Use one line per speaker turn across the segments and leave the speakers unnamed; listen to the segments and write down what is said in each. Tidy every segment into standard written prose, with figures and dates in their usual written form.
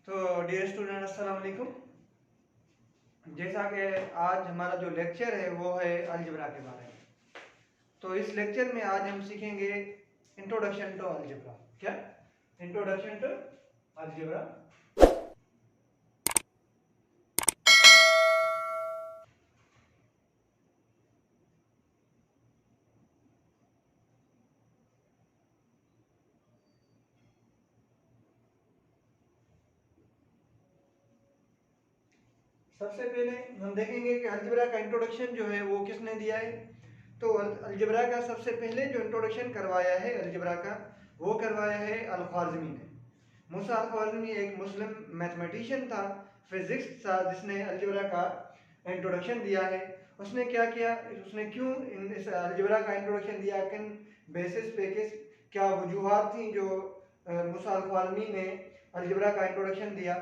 तो dear student अस्सलाम वालेकुम। जैसा कि आज हमारा जो लेक्चर है वो है अलजेब्रा के बारे में। तो इस लेक्चर में आज हम सीखेंगे इंट्रोडक्शन टू अलजेब्रा। क्या इंट्रोडक्शन टू अलजेब्रा। सबसे पहले हम देखेंगे कि अलजेब्रा का इंट्रोडक्शन जो है वो किसने दिया है। तो अलजेब्रा का सबसे पहले जो इंट्रोडक्शन करवाया है अलजेब्रा का वो करवाया है अल-ख्वारिज़मी ने। मूसा अल-ख्वारिज़मी एक मुस्लिम मैथमेटिशियन था, फिजिक्स था, जिसने अलजेब्रा का इंट्रोडक्शन दिया है। उसने क्या किया, उसने क्यों इस अलजेब्रा का इंट्रोडक्शन दिया, किन बेसिस पे, क्या वजूहात थी जो मूसा अल-ख्वारिज़मी ने अलजेब्रा का इंट्रोडक्शन दिया।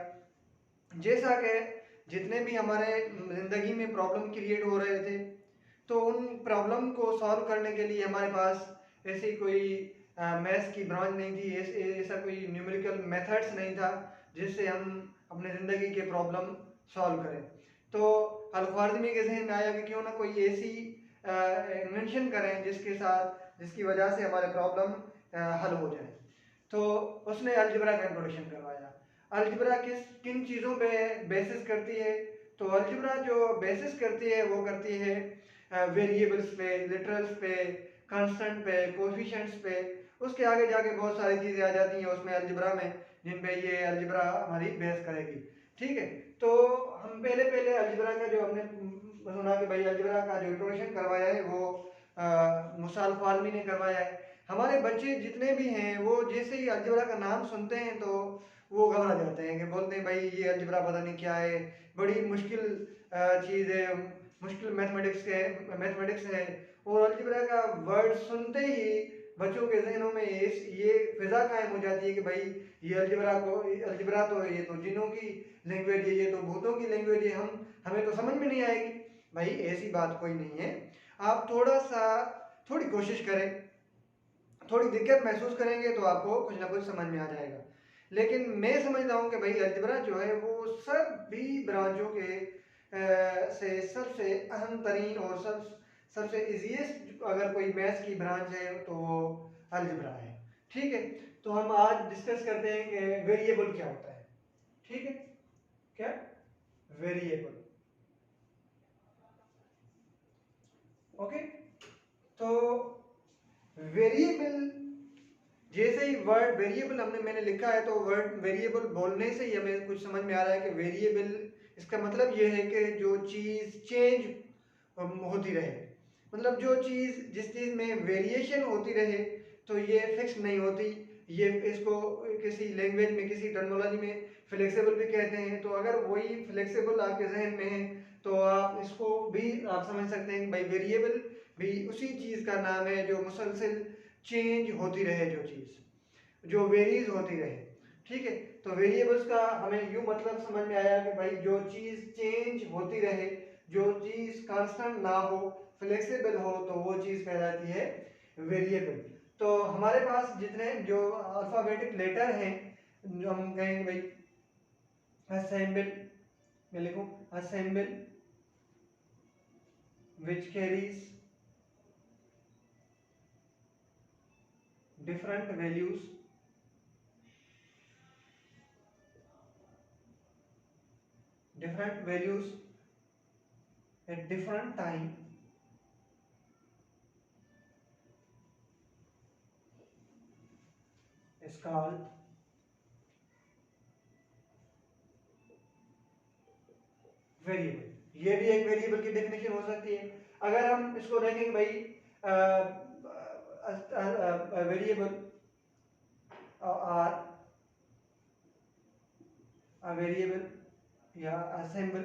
जैसा कि जितने भी हमारे ज़िंदगी में प्रॉब्लम क्रिएट हो रहे थे तो उन प्रॉब्लम को सॉल्व करने के लिए हमारे पास ऐसी कोई मैथ्स की ब्रांच नहीं थी, ऐसा कोई न्यूमेरिकल मेथड्स नहीं था जिससे हम अपने ज़िंदगी के प्रॉब्लम सॉल्व करें। तो अल-ख्वारिज़मी के ज़हन में आया कि क्यों ना कोई ऐसी इन्वेंशन करें जिसकी वजह से हमारे प्रॉब्लम हल हो जाए। तो उसने अलजेब्रा का इंट्रोडक्शन करवाया। अलजेब्रा किन चीज़ों पे बेसिस करती है, तो अलजेब्रा जो बेसिस करती है वो करती है वेरिएबल्स पे, लिटरल्स पे, कांस्टेंट पे, कोफिशिएंट्स पे। उसके आगे जाके बहुत सारी चीज़ें आ जाती हैं उसमें अलजेब्रा में, जिन पे ये अलजेब्रा हमारी बहस करेगी। ठीक है, तो हम पहले पहले अलजेब्रा का जो हमने सुना कि भाई अलजेब्रा का जो इंट्रोडक्शन करवाया है वो मूसा अल-ख्वारिज़मी ने करवाया है। हमारे बच्चे जितने भी हैं वो जैसे ही अलजेब्रा का नाम सुनते हैं तो वो घबरा जाते हैं कि बोलते हैं भाई ये अलजेब्रा पता नहीं क्या है, बड़ी मुश्किल चीज़ है, मुश्किल मैथमेटिक्स है। और अलजेब्रा का वर्ड सुनते ही बच्चों के जहनों में ये फिजा कायम हो जाती है कि भाई ये अलजेब्रा तो ये तो जिन्नों की लैंग्वेज है, ये तो भूतों की लैंग्वेज है, हमें तो समझ में नहीं आएगी। भाई ऐसी बात कोई नहीं है। आप थोड़ी कोशिश करें, थोड़ी दिक्कत महसूस करेंगे तो आपको कुछ ना कुछ समझ में आ जाएगा। लेकिन मैं समझता हूँ कि भाई अलजेब्रा जो है वो सभी ब्रांचों के से सबसे अहम तरीन और सबसे इजीएस्ट अगर कोई मैथ्स की ब्रांच है तो वो अलजेब्रा है। ठीक है, तो हम आज डिस्कस करते हैं कि वेरिएबल क्या होता है। ठीक है, क्या वेरिएबल। ओके, तो वेरिएबल जैसे ही वर्ड वेरिएबल मैंने लिखा है तो वर्ड वेरिएबल बोलने से ही हमें कुछ समझ में आ रहा है कि वेरिएबल इसका मतलब ये है कि जो चीज़ चेंज होती रहे, मतलब जिस चीज़ में वेरिएशन होती रहे तो ये फिक्स नहीं होती। ये इसको किसी लैंग्वेज में, किसी टर्मिनोलॉजी में फ्लेक्सिबल भी कहते हैं। तो अगर वही फ्लेक्सिबल आपके जहन में है तो आप इसको भी आप समझ सकते हैं कि भाई वेरिएबल भी उसी चीज़ का नाम है जो मुसलसल चेंज होती रहे, जो चीज़ जो वेरीज होती रहे। ठीक है, तो वेरिएबल्स का हमें यूं मतलब समझ में आया कि भाई जो चीज़ चेंज होती रहे, जो चीज़ कांस्टेंट ना हो, फ्लेक्सिबल हो, तो वो चीज़ कहलाती है वेरिएबल। तो हमारे पास जितने जो अल्फ़ाबेटिक लेटर हैं, जो हम कहेंगे भाई असेंबल, मैं लिखूं assemble which carries different values at different time is called variable. ये भी एक वेरिएबल की डेफिनेशन हो सकती है। अगर हम इसको देखेंगे भाई वेरिएबल आर वेरिएबल या assemble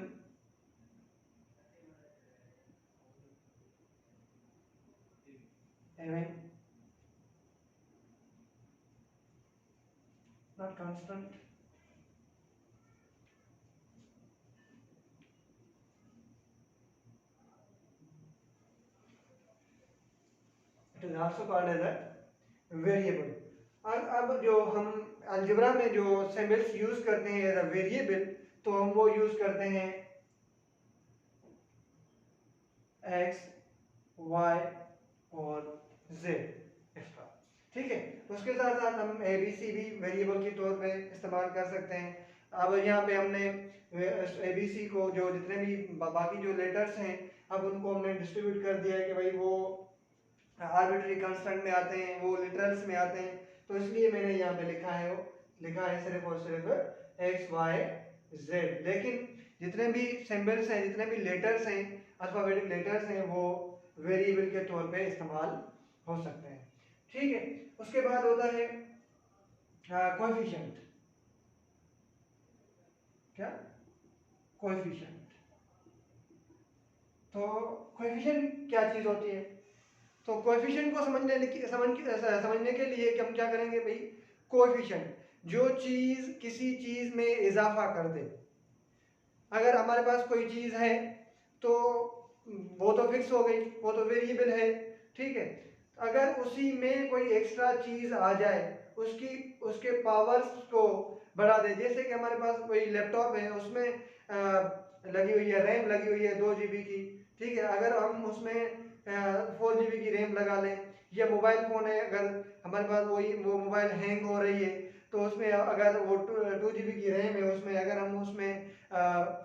having not constant it is also called as a variable. अब जो हम अलजेब्रा में जो सिंबल्स यूज करते हैं एज अ वेरिएबल, तो हम वो यूज करते हैं x, y और z एक्स्ट्रा। ठीक है, उसके साथ साथ हम ए बी सी भी वेरिएबल के तौर पे इस्तेमाल कर सकते हैं। अब यहाँ पे हमने ए बी सी को जो जितने भी बाकी जो लेटर्स हैं, अब उनको हमने डिस्ट्रीब्यूट कर दिया है कि भाई वो आर्बिट्री कांस्टेंट में आते हैं, वो लिटरल्स में आते हैं, तो इसलिए मैंने यहाँ पे लिखा है सिर्फ और सिर्फ एक्स वाई जेड। लेकिन जितने भी सिंबल्स हैं, जितने भी लेटर्स हैं, अल्फाबेटिक लेटर्स हैं, वो वेरिएबल के तौर पे इस्तेमाल हो सकते हैं। ठीक है, उसके बाद होता है कोएफिशिएंट। क्या? कोएफिशिएंट। तो कोएफिशिएंट क्या चीज होती है? तो कोएफिशिएंट को समझने के लिए कि हम क्या करेंगे भाई, कोएफिशिएंट जो चीज किसी चीज में इजाफा कर दे। अगर हमारे पास कोई चीज है तो वो तो फिक्स हो गई, वो तो वेरिएबल है। ठीक है, अगर उसी में कोई एक्स्ट्रा चीज आ जाए, उसके पावर्स को बढ़ा दे, जैसे कि हमारे पास कोई लैपटॉप है, उसमें लगी हुई है रैम, लगी हुई है 2 GB की। ठीक है, अगर हम उसमें 4 GB की रैम लगा लें, या मोबाइल फ़ोन है, अगर हमारे पास वो मोबाइल हैंग हो रही है, तो उसमें अगर वो 2 GB की रैम है, उसमें अगर हम उसमें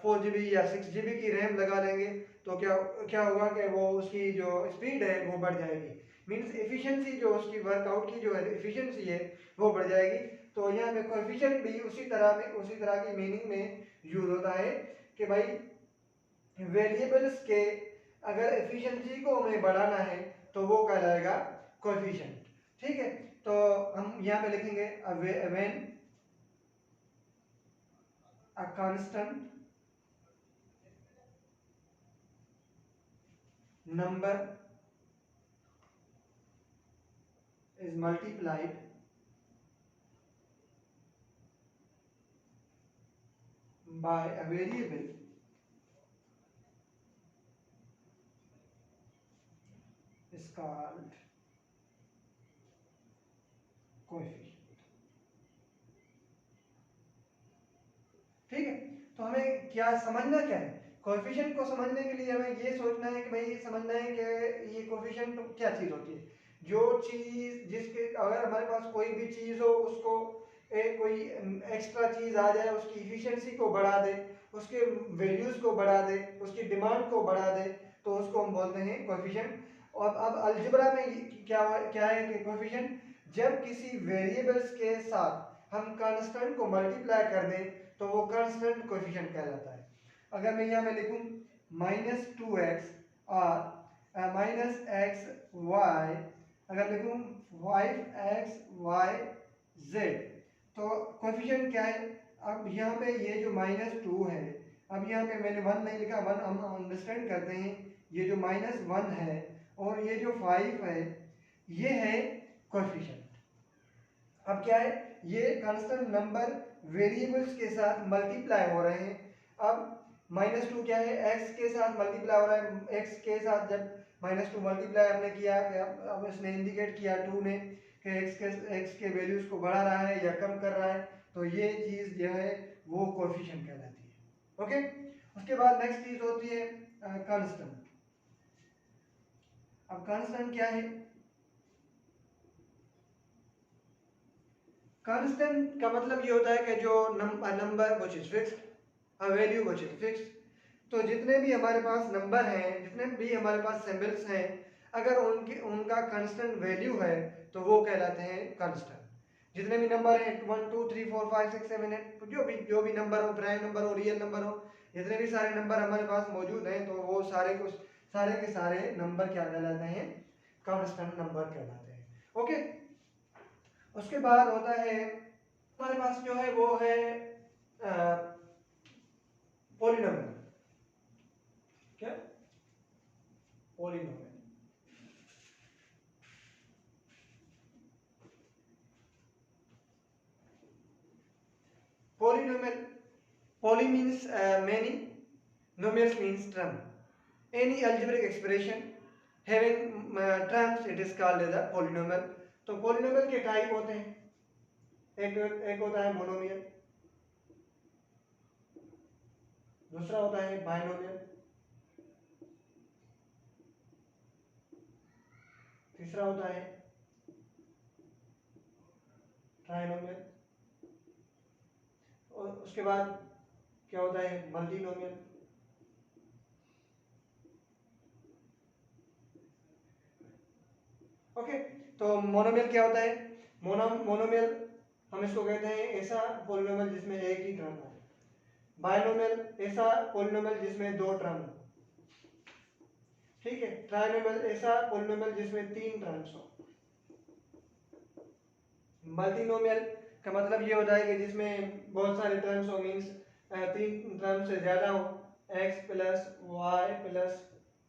4 GB या 6 GB की रैम लगा लेंगे, तो क्या होगा कि वो उसकी जो स्पीड है वो बढ़ जाएगी। मीन्स एफिशिएंसी, जो उसकी वर्कआउट की जो एफिशिएंसी है वो बढ़ जाएगी। तो यहाँ पे कोएफिशिएंट भी उसी तरह की मीनिंग में यूज होता है कि भाई वेरिएबल्स के अगर एफिशिएंसी को हमें बढ़ाना है तो वो कहलाएगा कोएफिशिएंट। ठीक है, तो हम यहाँ पे लिखेंगे when a constant number is multiplied by a variable is called coefficient। ठीक है, तो हमें क्या समझना क्या है? कोएफिशिएंट को समझने के लिए हमें ये सोचना है कि भाई समझना है कि ये कोएफिशिएंट क्या चीज होती है। जो चीज जिसके अगर हमारे पास कोई भी चीज हो, उसको कोई एक्स्ट्रा चीज आ जाए, उसकी इफिशिएंसी को बढ़ा दे, उसके वैल्यूज को बढ़ा दे, उसकी डिमांड को बढ़ा दे, तो उसको हम बोलते हैं कोएफिशिएंट। और अब अलजेब्रा में क्या है कि कोएफिशिएंट जब किसी वेरिएबल्स के साथ हम कांस्टेंट को मल्टीप्लाई कर दें तो वो कांस्टेंट कोएफिशिएंट कहलाता है। अगर मैं यहाँ पे लिखूं -2x और -xy, अगर लिखूं 5xyz, तो कोएफिशिएंट क्या है? अब यहाँ पे ये जो -2 है, अब यहाँ पे मैंने 1 नहीं लिखा, 1 हम अंडरस्टैंड करते हैं, ये जो -1 है और ये जो 5 है, ये है कोएफिशिएंट। अब क्या है, ये कांस्टेंट नंबर वेरिएबल्स के साथ मल्टीप्लाई हो रहे हैं। अब -2 क्या है, x के साथ मल्टीप्लाई हो रहा है। x के साथ जब -2 मल्टीप्लाई हमने किया, अब इसने इंडिकेट किया 2 ने कि x के वैल्यूज को बढ़ा रहा है या कम कर रहा है, तो ये चीज जो है वो कोएफिशिएंट कहलाती है। ओके, उसके बाद नेक्स्ट चीज होती है कांस्टेंट। अब कांस्टेंट क्या है? कांस्टेंट का मतलब ये होता है कि जो number which is fixed, a value which is fixed. तो जितने भी हमारे पास नंबर हैं, जितने भी हमारे पास सिंबल्स हैं, अगर उनका कांस्टेंट वैल्यू है तो वो कहलाते हैं कांस्टेंट। जितने भी नंबर हैं 1 2 3 4 5 6 7 8, जो भी नंबर हो, प्राइम नंबर हो, रियल नंबर हो, जितने भी सारे नंबर हमारे पास मौजूद हैं, तो वो सारे के सारे नंबर क्या कहलाते हैं? कांस्टेंट नंबर कहलाते हैं। ओके, उसके बाद होता है हमारे पास जो है वो है पॉलिनोमियल। क्या? Polynomial. Polynomial, poly means many, nomials means term. Any algebraic expression having terms, it is called as a polynomial. तो polynomial के टाइप होते हैं, एक होता है मोनोमियल, दूसरा होता है बाइनोमियल, तीसरा होता है ट्राइनोमियल, और उसके बाद क्या होता है मल्टीनोमियल। ओके, तो मोनोमियल क्या होता है? मोनोमियल हम इसको कहते हैं ऐसा पॉलिनोमियल जिसमें एक ही टर्म हो। बाइनोमियल ऐसा पॉलिनोमियल जिसमें दो टर्म हो, ठीक है। ट्राइनोमियल ऐसा पॉलिनोमियल जिसमें तीन टर्म्स हो। मल्टीनोमियल का मतलब ये होता है कि जिसमें बहुत सारे टर्म्स हो, मीन्स तीन टर्म से ज्यादा हो, x plus y plus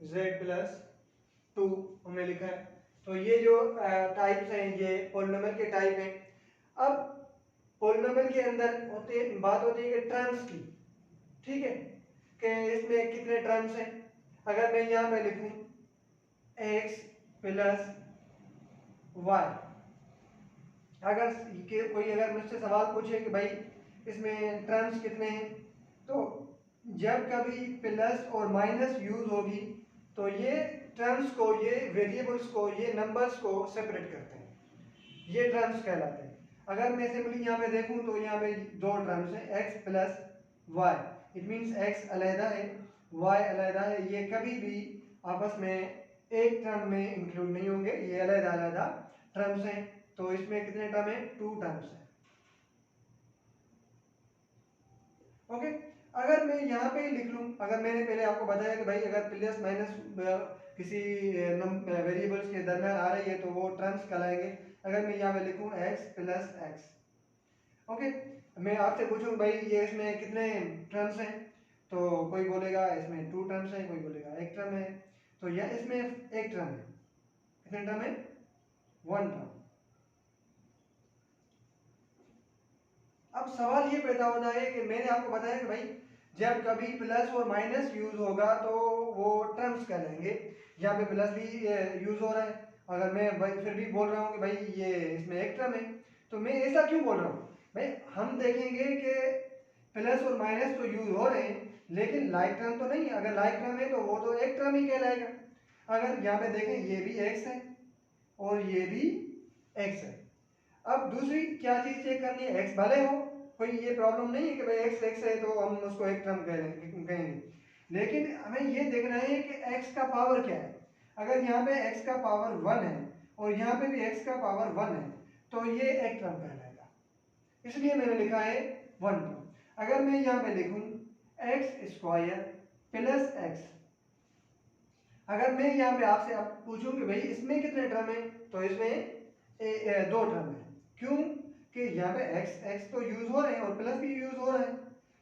z plus two हमने लिखा है। तो ये जो टाइप्स हैं ये पॉलिनोमियल के टाइप हैं। अब पॉलिनोमियल के अंदर बात होती है कि टर्म्स की, ठीक है, कि इसमें कितने टर्म्स हैं। अगर मैं यहाँ पे लिखूं x प्लस वाई, अगर कोई अगर मुझसे सवाल पूछे कि भाई इसमें टर्म्स कितने हैं, तो जब कभी प्लस और माइनस यूज होगी तो ये टर्म्स को, ये वेरिएबल्स को, ये नंबर्स को सेपरेट करते हैं, ये टर्म्स कहलाते हैं। अगर मैं सिंपली यहाँ पे देखूं तो यहाँ पे दो टर्म्स हैं x plus y, it means x अलहदा है, y अलहदा है, ये कभी भी आपस में एक टर्म में इंक्लूड नहीं होंगे, ये अलहदा अलहदा टर्म्स हैं। तो इसमें कितने टर्म है? टू टर्म्स है। ओके, अगर मैं यहाँ पे लिख लूँ, अगर मैंने पहले आपको बताया कि भाई अगर प्लस माइनस किसी वेरिएबल्स के दरम्यान आ रही है तो वो टर्म्स कहलाएंगे। अगर मैं यहाँ पे लिखूँ x प्लस एक्स, ओके, मैं आपसे पूछूँ भाई ये इसमें कितने टर्म्स हैं, तो कोई बोलेगा इसमें टू टर्म्स हैं, कोई बोलेगा एक टर्म है। तो यह इसमें एक टर्म है, कितने टर्म है? One term. अब सवाल ये पैदा होता है कि मैंने आपको बताया कि भाई जब कभी प्लस और माइनस यूज होगा तो वो टर्म्स कहलाएंगे। यहाँ पे प्लस भी यूज हो रहा है, अगर मैं फिर भी बोल रहा हूँ कि भाई ये इसमें एक टर्म है, तो मैं ऐसा क्यों बोल रहा हूँ? भाई हम देखेंगे कि प्लस और माइनस तो यूज हो रहे हैं लेकिन लाइक टर्म तो नहीं। अगर लाइक टर्म है तो वो तो एक टर्म ही कहलाएगा। अगर यहाँ पे देखें ये भी एक्स है और ये भी एक्स है। अब दूसरी क्या चीज चेक करनी है? एक्स भले हो, कोई ये प्रॉब्लम नहीं है कि भाई एक्स एक्स है तो हम उसको एक टर्म कहेंगे, लेकिन हमें ये देखना है कि एक्स का पावर क्या है। अगर यहाँ पे एक्स का पावर वन है और यहाँ पे भी एक्स का पावर वन है तो ये एक टर्म कहलाएगा, इसलिए मैंने लिखा है वन टर्म। अगर मैं यहाँ पे लिखूं एक्स स्क्वायर प्लस एक्स, अगर मैं यहाँ पे आपसे आप पूछूं कि भाई इसमें कितने टर्म है, तो इसमें दो टर्म है। क्यों? कि यहाँ पे x x तो यूज हो रहे हैं और प्लस भी यूज हो रहा है,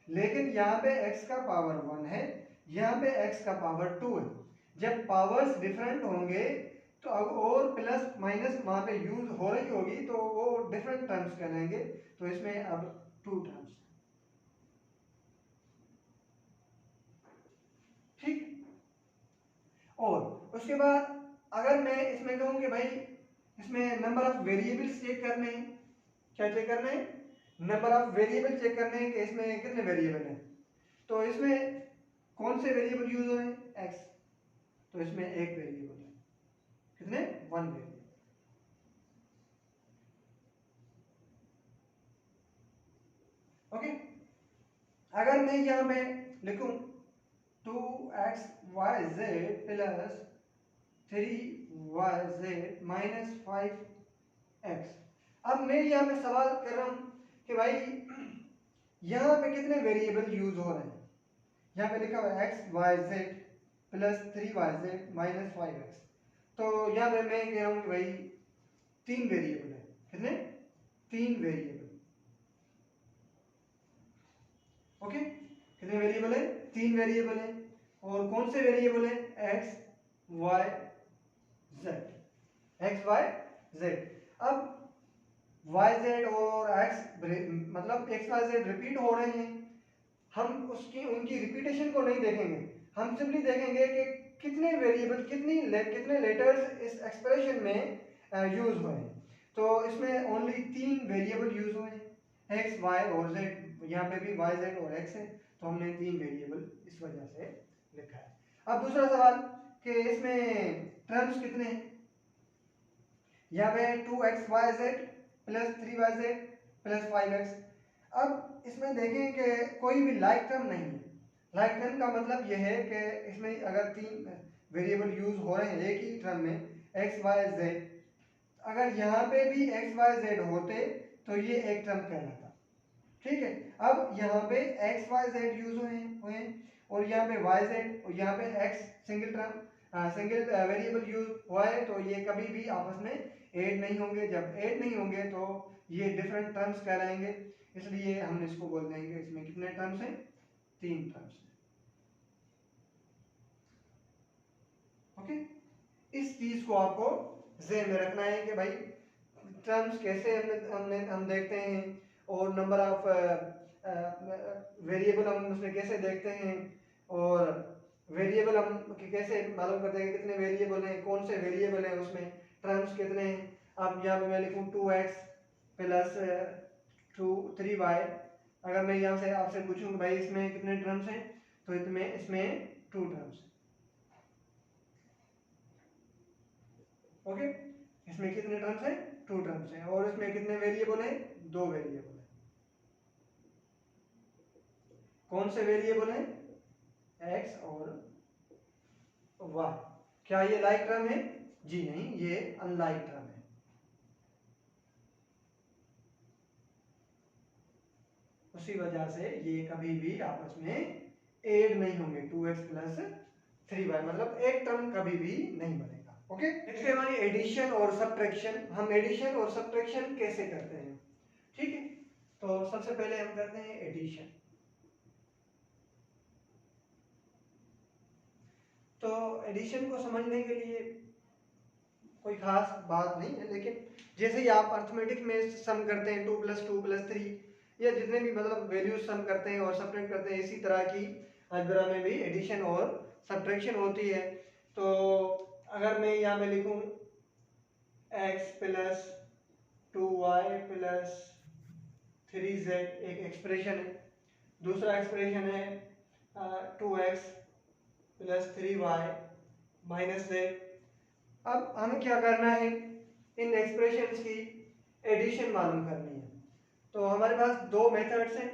लेकिन यहाँ पे x का पावर वन है, यहाँ पे x का पावर टू है। जब पावर्स डिफरेंट होंगे तो अब और प्लस माइनस वहाँ पे यूज हो रही होगी तो वो डिफरेंट टर्म्स कहलाएंगे। तो इसमें अब टू टर्म्स, ठीक। और उसके बाद अगर मैं इसमें कहूँ कि भाई इसमें नंबर ऑफ वेरिएबल्स चेक करने हैं, क्या चेक करना है? नंबर ऑफ वेरिएबल चेक करने हैं कि इसमें कितने वेरिएबल हैं। तो इसमें कौन से वेरिएबल यूज हो रहे हैं? एक्स, तो इसमें एक वेरिएबल है, कितने? One variable. ओके, अगर मैं यहां पे लिखूं 2xyz plus 3yz minus 5x, अब मैं यहाँ पे सवाल कर रहा हूं कि भाई यहाँ पे कितने वेरिएबल यूज हो रहे हैं। यहाँ पे लिखा हुआ है x y z plus 3yz minus 5x, तो यहाँ पे मैं कह रहा हूँ कि भाई तीन वेरिएबल है, कितने? तीन वेरिएबल। ओके, कितने वेरिएबल है? तीन वेरिएबल है। और कौन से वेरिएबल है? X y z, x y z. अब वाई जेड और एक्स मतलब एक्स वाई जेड रिपीट हो रहे हैं, हम उसकी उनकी रिपीटेशन को नहीं देखेंगे, हम सिंपली देखेंगे कि कितने वेरिएबल कितने लेटर्स इस एक्सप्रेशन में यूज हुए हैं। तो इसमें ओनली 3 वेरिएबल यूज हुए हैं, एक्स वाई और जेड। यहाँ पे भी वाई जेड और एक्स है, तो हमने 3 वेरिएबल इस वजह से लिखा है। अब दूसरा सवाल कि इसमें टर्म्स कितने हैं। यहाँ पे 2xyz plus 3yz plus 5x। अब इसमें देखें कि कोई भी लाइक टर्म नहीं है। लाइक टर्म का मतलब यह है कि इसमें अगर 3 वेरिएबल यूज हो रहे हैं एक ही टर्म में x y z, अगर यहाँ पे भी x y z होते तो ये एक टर्म कहलाता। ठीक है, अब यहाँ पे x y z यूज हुए हैं और यहाँ पे y z और यहाँ पे x single term single variable use हुआ है, तो ये कभी भी आपस में ऐड नहीं होंगे। जब ऐड नहीं होंगे तो ये डिफरेंट टर्म्स कहलाएंगे, इसलिए हम इसको बोल देंगे इसमें कितने टर्म्स हैं, 3 टर्म्स हैं। ओके, इस चीज को आपको ज़हन में रखना है कि भाई टर्म्स कैसे हम देखते हैं और नंबर ऑफ वेरिएबल हम उसमें कैसे देखते हैं और वेरिएबल हम कैसे मालूम करते हैं कितने वेरिएबल हैं, कौन से वेरिएबल हैं, उसमें टर्म्स कितने हैं। अब यहाँ पे मैं लिखूँ 2x प्लस 3y, अगर मैं यहाँ से आपसे पूछूँ कि भाई इसमें कितने टर्म्स हैं, तो इसमें 2 टर्म्स। ओके, इसमें कितने टर्म्स हैं, 2 टर्म्स हैं, और इसमें कितने वेरिएबल हैं, 2 वेरिएबल हैं। कौन से वेरिएबल हैं, x और y। क्या ये लाइक टर्म है, जी नहीं, ये अनलाइक टर्म है। उसी वजह से ये कभी भी आपस में ऐड नहीं होंगे। 2x प्लस 3y मतलब एक टर्म कभी भी नहीं बनेगा। ओके, नेक्स्ट है हमारी एडिशन और सब्ट्रैक्शन। हम एडिशन और सब्ट्रैक्शन कैसे करते हैं, ठीक है। तो सबसे पहले हम करते हैं एडिशन। तो एडिशन को समझने के लिए कोई खास बात नहीं है, लेकिन जैसे ही आप अर्थमेटिक में सम करते हैं 2 + 2 + 3 या जितने भी मतलब वैल्यूज सम करते हैं और सब्ट्रैक्ट करते हैं, इसी तरह की अलजेब्रा में भी एडिशन और सब्ट्रैक्शन होती है। तो अगर मैं यहाँ पे लिखूँ x + 2y + 3z एक एक्सप्रेशन है, दूसरा एक्सप्रेशन है 2x + 3y - z। अब हमें क्या करना है, इन एक्सप्रेशंस की एडिशन मालूम करनी है। तो हमारे पास 2 मेथड्स हैं,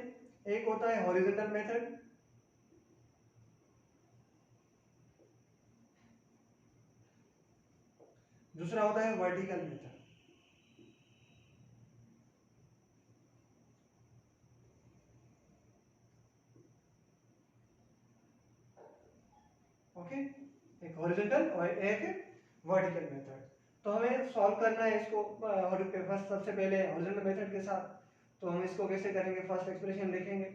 एक होता है हॉरिजॉन्टल मेथड, दूसरा होता है वर्टिकल मेथड। ओके, एक हॉरिजॉन्टल और एक वर्टिकल मेथड। तो हमें सॉल्व करना है इसको फर्स्ट सबसे पहले हॉरिजॉन्टल मेथड के साथ। तो हम इसको कैसे करेंगे, फर्स्ट एक्सप्रेशन लिखेंगे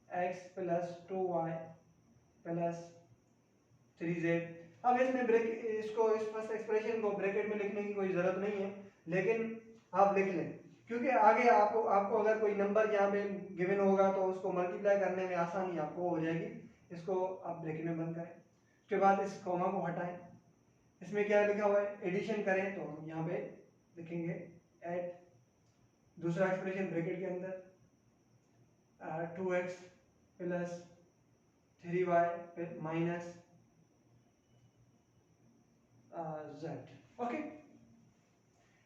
x + 2y + 3z। अब इसमें इसको इस फर्स्ट एक्सप्रेशन को ब्रैकेट में लिखने की कोई ज़रूरत नहीं है, लेकिन आप लिख लें, क्योंकि आगे आपको अगर कोई नंबर यहाँ पे गिवन होगा तो उसको मल्टीप्लाई करने में आसानी आपको हो जाएगी। इसको आप ब्रैकेट में बंद करें, उसके बाद इस कॉमा को हटाएं। इसमें क्या लिखा हुआ है, एडिशन करें, तो हम यहाँ पे लिखेंगे ऐड, दूसरा एक्सप्रेशन ब्रैकेट के अंदर 2x + 3y - z। ओके,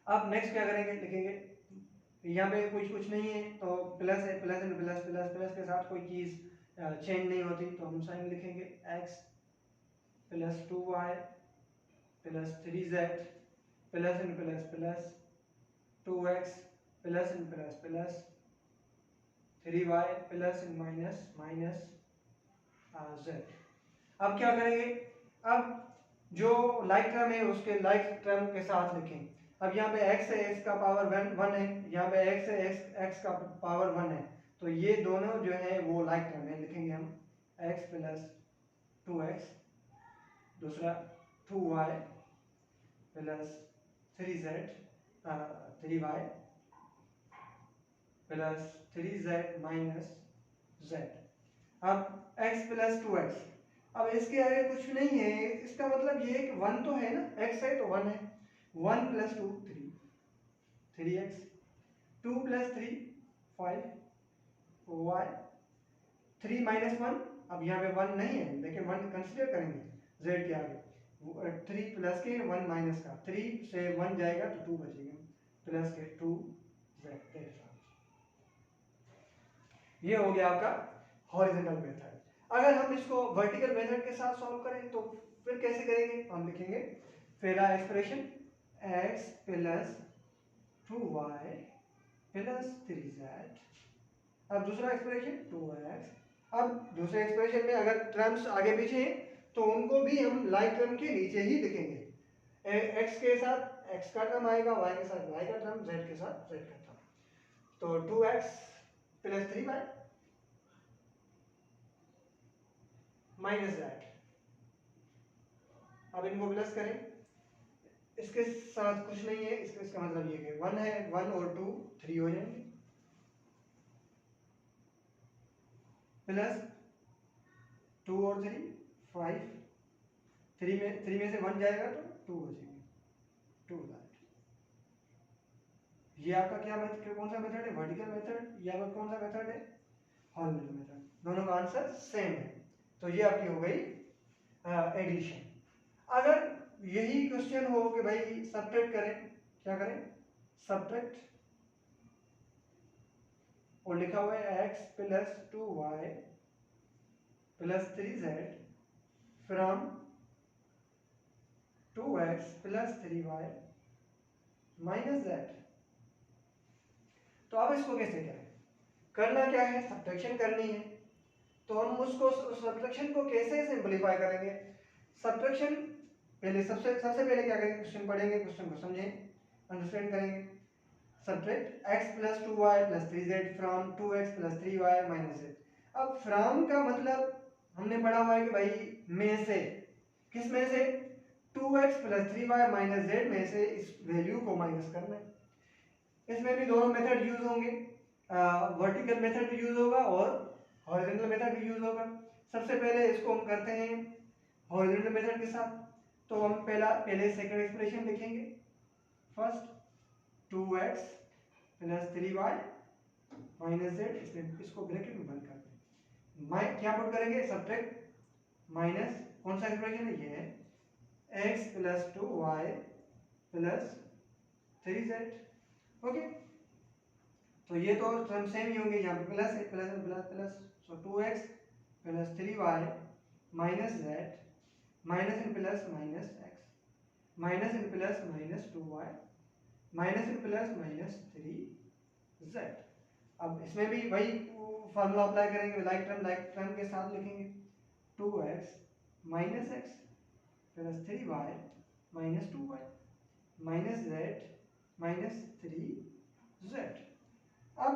अब नेक्स्ट क्या करेंगे, लिखेंगे यहाँ पे कुछ नहीं है, तो प्लस है, प्लस एंड प्लस, प्लस के साथ कोई चीज़ चेंज नहीं होती, तो हम साइन लिखेंगे x + 2y + 3z plus and plus plus 2x plus and plus plus 3y plus and minus z। अब क्या करेंगे, अब जो लाइक टर्म है उसके लाइक टर्म के साथ लिखें। अब यहाँ पे x है, x का पावर 1 है, यहाँ पे x है, x का पावर 1 है, तो ये दोनों जो है वो लाइक टर्म है। लिखेंगे हम x + 2x, दूसरा 2y + 3z 3y + 3z - z। अब x + 2x, अब इसके आगे कुछ नहीं है, इसका मतलब ये है कि 1 तो है ना, x है तो 1 है, 1 + 2 3, 3x, 2 + 3 5 y, 3 - 1, अब यहाँ पे 1 नहीं है, देखिए 1 कंसीडर करेंगे z के आगे, 3 प्लस के 1 माइनस का, 3 से 1 जाएगा तो 2 बचेगा, प्लस के 2z। ये हो गया आपका हॉरिजॉन्टल मेथड। अगर हम इसको वर्टिकल मेथड के साथ सॉल्व करें तो फिर कैसे करेंगे, हम लिखेंगे पहला एक्सप्रेशन x + 2y + 3z, अब दूसरा एक्सप्रेशन 2x। अब दूसरे एक्सप्रेशन में अगर टर्म्स आगे पीछे हैं तो उनको भी हम लाइक टर्म के नीचे ही लिखेंगे। x के साथ x का टर्म आएगा, y के साथ y का टर्म, z के साथ z का टर्म। तो 2x + 3y - z, अब इनको प्लस करें, इसके साथ कुछ नहीं है, इसका मतलब ये कि 1 है, 1 और 2 3 हो जाएंगे, प्लस 2 और 3 5, 3 में से 1 जाएगा तो 2 बचेंगे, 2 दैट। ये आपका क्या मेथड, कौन सा मेथड है, वर्टिकल मेथड, या कौन सा मेथड है, हॉरिजॉन्टल मेथड। दोनों का आंसर सेम है। तो ये आपकी हो गई एडिशन। अगर यही क्वेश्चन हो कि भाई सब्ट्रैक्ट करें, क्या करें, सब्ट्रैक्ट, और लिखा हुआ है x + 2y + 3z from 2x + 3y - z। तो अब इसको कैसे करें, करना क्या है, सब्ट्रैक्शन करनी है। तो हम उसको सब्ट्रैक्शन को कैसे सिंपलीफाई करेंगे, सब्ट्रैक्शन पहले सबसे पहले क्या करेंगे, क्वेश्चन पढ़ेंगे, क्वेश्चन को समझें, अंडरस्टैंड करेंगे। Subtract x + 2y + 3z from 2x + 3y - z। अब फ्रॉम का मतलब हमने पढ़ा हुआ है कि भाई में से, किस में से, 2x + 3y - z में से इस वैल्यू को माइनस करना है। इसमें भी दोनों मेथड यूज होंगे, वर्टिकल मेथड भी यूज होगा और हॉरिजॉन्टल मेथड भी यूज होगा। सबसे पहले इसको हम करते हैं हॉरिजॉन्टल मेथड के साथ। तो हम पहले सेकंड एक्सप्रेशन लिखेंगे, फर्स्ट 2x + 3y - z, इसको ब्रैकेट में बंद करते हैं, क्या पुट करेंगे, सब्ट्रैक्ट माइनस, कौन सा एक्सप्रेशन है, ये है x + 2y + 3z। ओके, तो ये तो टर्म सेम ही होंगे, यहाँ पे प्लस है, plus plus plus, so 2x + 3y - z, minus in plus minus x, minus in plus minus 2y, minus in plus minus 3z। अब इसमें भी वही फार्मूला अप्लाई करेंगे, लाइक टर्म के साथ लिखेंगे, 2x - x + 3y - 2y - z - 3z। अब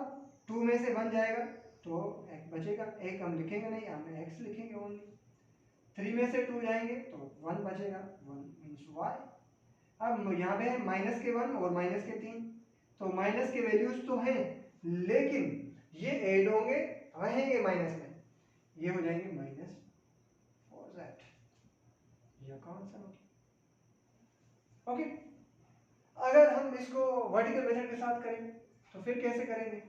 2 में से 1 जाएगा तो एक बचेगा, एक हम लिखेंगे नहीं, हम x लिखेंगे ओनली। 3 में से 2 जाएंगे तो 1 बचेगा, 1 मींस y। अब यहाँ पे है माइनस के 1 और माइनस के 3, तो माइनस के वैल्यूज तो हैं लेकिन ये ऐड होंगे, रहेंगे माइनस में, ये हो जाएंगे -4z। ये कौन सा हो, ओके। अगर हम इसको वर्टिकल मेथड के साथ करें तो फिर कैसे करेंगे,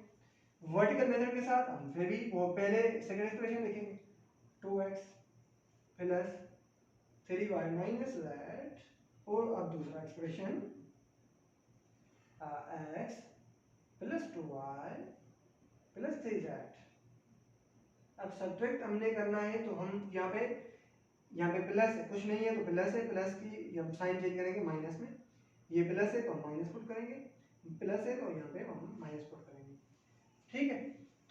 वर्टिकल मेथड के साथ हम फिर भी वो पहले सेकंड एक्सप्रेशन लिखेंगे, 2x + 3y - z, और अब दूसरा एक्सप्रेशन x + 2y + 3z। अब सब्ट्रैक्ट हमने करना है तो हम यहाँ पे प्लस है, कुछ नहीं है तो प्लस है, प्लस की हम साइन चेंज करेंगे माइनस में, ये प्लस है तो हम माइनस पुट करेंगे, प्लस है तो यहाँ पे हम माइनस पुट करेंगे, ठीक है।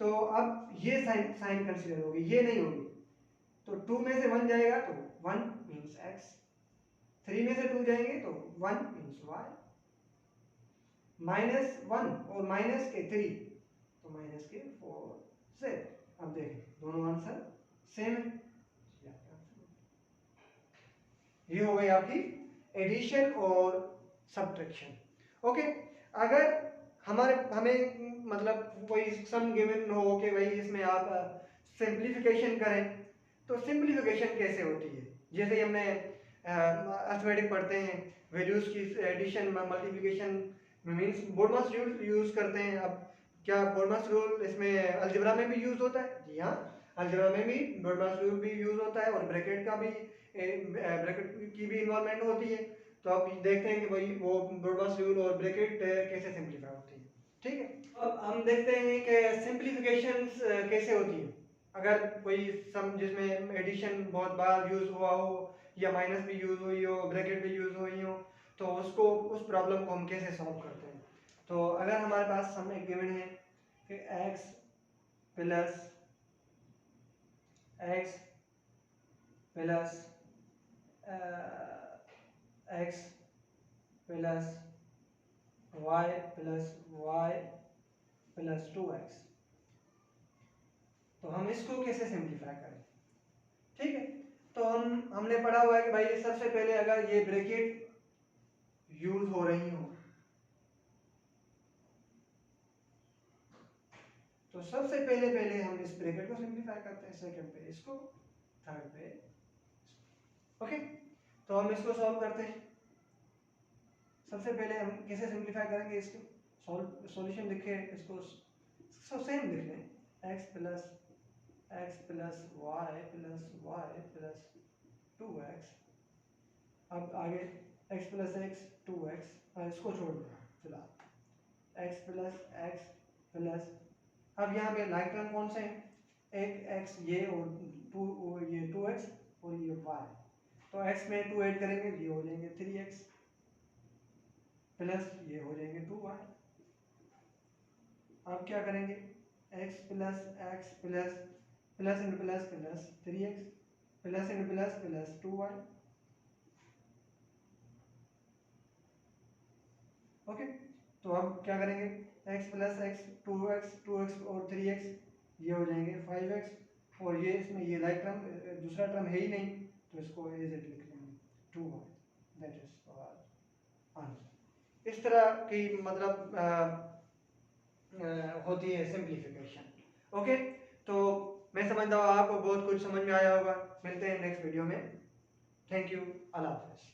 तो अब ये साइन कंसीडर होगी, ये नहीं होगी, तो 2 में से 1 जाएगा तो 1 मींस x, 3 में से 2 जाएंगे तो 1 मींस y, -1 और माइनस के 3 तो माइनस के 4z। अब देखें दोनों आंसर सेम है, ये हो गई आपकी एडिशन और सब्ट्रैक्शन। ओके, अगर हमें मतलब कोई सम गिवन हो कि भाई इसमें आप सिंप्लीफिकेशन करें, तो सिंप्लीफिकेशन कैसे होती है, जैसे हमने अर्थमेटिक पढ़ते हैं, वैल्यूज की addition multiplication means BODMAS rule use करते हैं। अब क्या बोडमास रूल इसमें अलजेब्रा में भी यूज होता है? जी हाँ, अलजेब्रा में भी बोडमास रूल भी यूज होता है और ब्रैकेट का भी ब्रैकेट की भी इन्वॉल्वमेंट होती है। तो आप देखते हैं कि भाई वो बोडमास रूल और ब्रैकेट कैसे सिंप्लीफाई होती है। ठीक है, अब हम देखते हैं कि सिंप्लीफिकेशन कैसे होती है। अगर कोई सम जिसमें एडिशन बहुत बार यूज हुआ हो या माइनस भी यूज हुई हो, ब्रैकेट भी यूज हुई हो, तो उसको उस प्रॉब्लम को हम कैसे सॉल्व करते हैं। तो अगर हमारे पास सम एक गिवन है कि x plus x plus x plus y plus y plus 2x, तो हम इसको कैसे सिंप्लीफाई करें। ठीक है, तो हमने पढ़ा हुआ है कि भाई सबसे पहले अगर ये ब्रैकेट यूज हो रही हो तो सबसे पहले हम इस ब्रैकेट को सिंप्लीफाई करते हैं, सेकंड पे इसको, थर्ड पे। ओके, तो हम इसको सॉल्व करते हैं। सबसे पहले हम कैसे सिंप्लीफाई करेंगे इसको, सॉल्यूशन लिखे इसको सेम लिख लें, x plus y plus 2x। अब आगे x प्लस x 2x, इसको छोड़ दें फिलहाल, x प्लस अब यहाँ पे लाइक टर्म कौन से हैं, एक x ये और ये 2x और ये y, तो x में 2 ऐड करेंगे ये हो जाएंगे 3x प्लस ये हो जाएंगे 2y। अब क्या करेंगे, x plus plus into plus plus 3x plus into plus 2y। Okay, तो अब क्या करेंगे, x प्लस x 2x और 3x ये हो जाएंगे 5x, और ये इसमें ये लाइक टर्म दूसरा टर्म है ही नहीं तो इसको एज इट लिख लेंगे 2y, दैट इज आंसर। इस तरह की मतलब होती है सिंप्लीफिकेशन। ओके, तो मैं समझता हूँ आपको बहुत कुछ समझ में आया होगा। मिलते हैं नेक्स्ट वीडियो में। थैंक यू, अल्लाह हाफ़िज़।